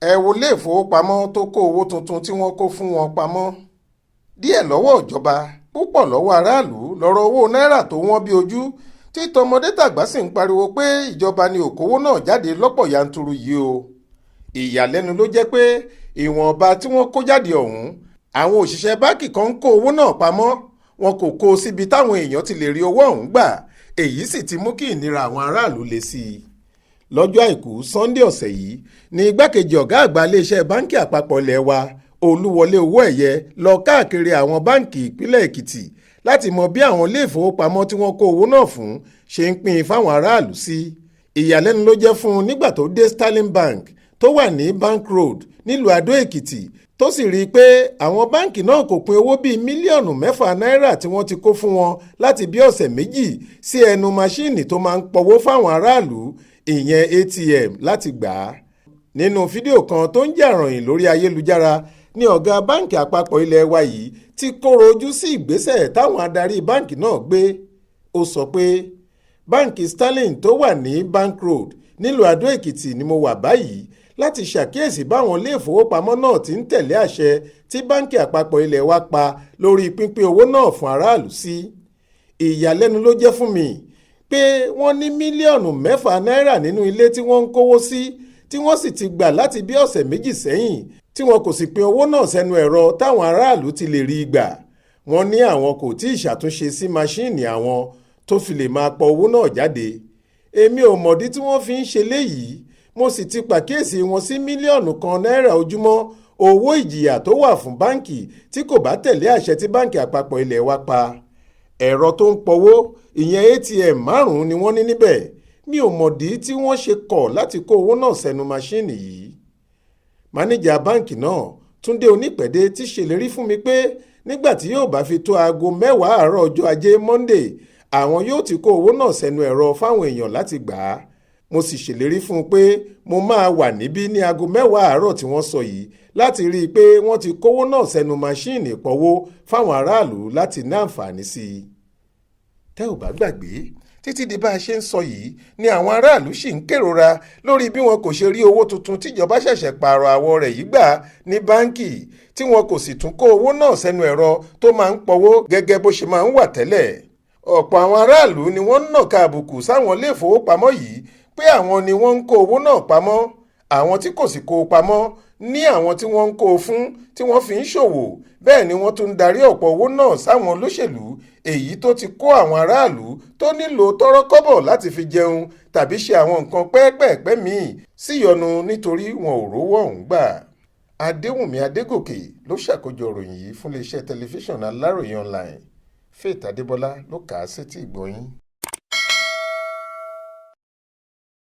ẹ wo ilé ìfowópamọ́ tó kó owó tuntun tí wọ́n kó fún wọn pamọ́. díẹ̀ lọ́wọ́ ìjọba, púpọ̀ lọ́wọ́ aráàlú lọ́rọ̀ owó náírà tó wọ́n bí ojú tí tọmọdé tàgbà sì ń pariwo pé ìjọba ni òkòwò náà jáde lọ́pọ̀ yanturu yìí o. ìyàlẹ́nu ló jẹ́ pé ìwọ̀nba tí wọ́n kó jáde ọ̀hún, àwọn òṣìṣẹ́ báǹkì kan ń kó owó náà pamọ́, wọn kò kó o síbi táwọn èèyàn ti lè rí owó ọ̀hún gbà. èyí sì ti mú kí ìnira àwọn aráàlú le sí i. lọ́jọ́ àìkú Sunday ọ̀sẹ̀ yìí ni igbákejì ọ̀gá àgbà iléeṣẹ́ báǹkì àpapọ̀ ilé wa Olúwọlé Owóẹ̀yẹ lọ káàkiri àwọn báǹkì ìpínlẹ̀ Èkìtì láti mọ bí àwọn ilé ìfowópamọ́ tí wọ́n kó owó náà fún ṣe ń pín in fáwọn aráàlú sí. ìyàlẹ́nu ló jẹ́ fún un nígbà tó dé Sterling Bank tó wà ní Bank Road nílùú Adó Èkìtì tó sì rí i pé àwọn báǹkì náà kò pín owó bíi mílíọ̀nù 6 náírà tí wọ́n ti kó fún wọn láti bí ọ̀sẹ̀ méjì sí ẹnu máṣíìnì tó máa ń pọwó fáwọn aráàlú, ìyẹn ATM, láti gbà á. nínú fídíò kan tó ń jà ròyìn lórí ayélujára ní ọ̀gá báǹkì àpapọ̀ ilé wa yìí ti kóró ojú sí ìgbésẹ̀ táwọn adarí báǹkì náà gbé. ó sọ pé báǹkì Sterling tó wà ní Bank Road nílùú Adó Èkìtì ni mo wà báyìí láti ṣàkíyèsí báwọn ilé ìfowópamọ́ náà ti ń tẹ̀lé àṣẹ tí báǹkì àpapọ̀ ilé wa pa lórí pínpín owó náà fún aráàlú sí. ìyàlẹ́nu ló jẹ́ fún mi pé wọ́n ní mílíọ̀nù 6 náírà nínú ilé tí wọ́n ń kówó sí tí wọ́n sì ti gbà láti bí ọ̀sẹ̀ méjì sẹ́yìn tí wọn kò sì pín owó náà sẹ́nu ẹ̀rọ táwọn aráàlú ti lè rí gbà. wọ́n ní àwọn kò tí ì ṣàtúnṣe sí máṣíìnì àwọn tó fi lè máa pọ owó náà jáde. èmi ò mọ̀dí tí wọ́n fi ń ṣe léyìí, mo sì ti pàkíyèsí wọn sí mílíọ̀nù 1 náírà ojúmọ́ owó ìjìyà tó wà fún báǹkì tí kò bá tẹ̀lé àṣẹ tí báǹkì àpapọ̀ ilé wa pa. ẹ̀rọ tó ń pọwó, ìyẹn ATM 5 ni wọ́n ní níbẹ̀. mi ò mọ̀dí tí wọ́n ṣe kọ̀ láti kó owó náà sẹ́nu máṣíìnì yìí. máníjà báǹkì náà Túndé Onípẹ̀dé ti ṣèlérí fún mi pé nígbà tí yóò bá fi tó aago 10 àárọ̀ ọjọ́ ajé Monday, àwọn yóò ti kó owó náà sẹ́nu ẹ̀rọ fáwọn èèyàn láti gbà á. mo sì ṣèlérí fún un pé mo máa wà níbí ní aago 10 àárọ̀ tí wọ́n sọ yìí láti rí i pé wọ́n ti kówó náà sẹ́nu máṣíìnì ìpọwó fáwọn aráàlú láti ní àǹfààní sí i. tẹ́ ò bá gbàgbé, títí di bá a ṣe ń sọ yìí ni àwọn aráàlú sì ń kérora lórí bí wọn kò ṣe rí owó tuntun tíjọba ṣẹ̀ṣẹ̀ pààrọ̀ àwọ̀ rẹ̀ yìí gbà ní báǹkì, tí wọn kò sì tún kó owó náà sẹ́nu ẹ̀rọ tó máa ń pọwó gẹ́gẹ́ bó ṣe máa ń wà tẹ́lẹ̀. ọ̀pọ̀ àwọn aráàlú ni wọ́n ń nàka àbùkù sáwọn ilé ìfowópamọ́ yìí pé àwọn ni wọ́n ń kó owó náà pamọ́, àwọn tí kò sì kó o pamọ́ ní àwọn tí wọ́n ń kó o fún tí wọ́n fi ń ṣòwò. bẹ́ẹ̀ ni wọ́n tún ń darí ọ̀pọ̀ owó náà sáwọn olóṣèlú, èyí tó ti kó àwọn aráàlú tó nílò tọ́rọ́ kọ́bọ̀ láti fi jẹun tàbí ṣe àwọn nǹkan pẹ́ẹ́pẹ́ẹ́pẹ́ míì síyọnu nítorí wọn ò rówó ọ̀hún gbà. Adéwùnmí Adégòkè ló ṣàkójọ ìròyìn yìí fún iléeṣẹ́ tẹlifíṣàn Aláròye online. Faith Adébọlá ló kà á sétí ìgbọ́ yín.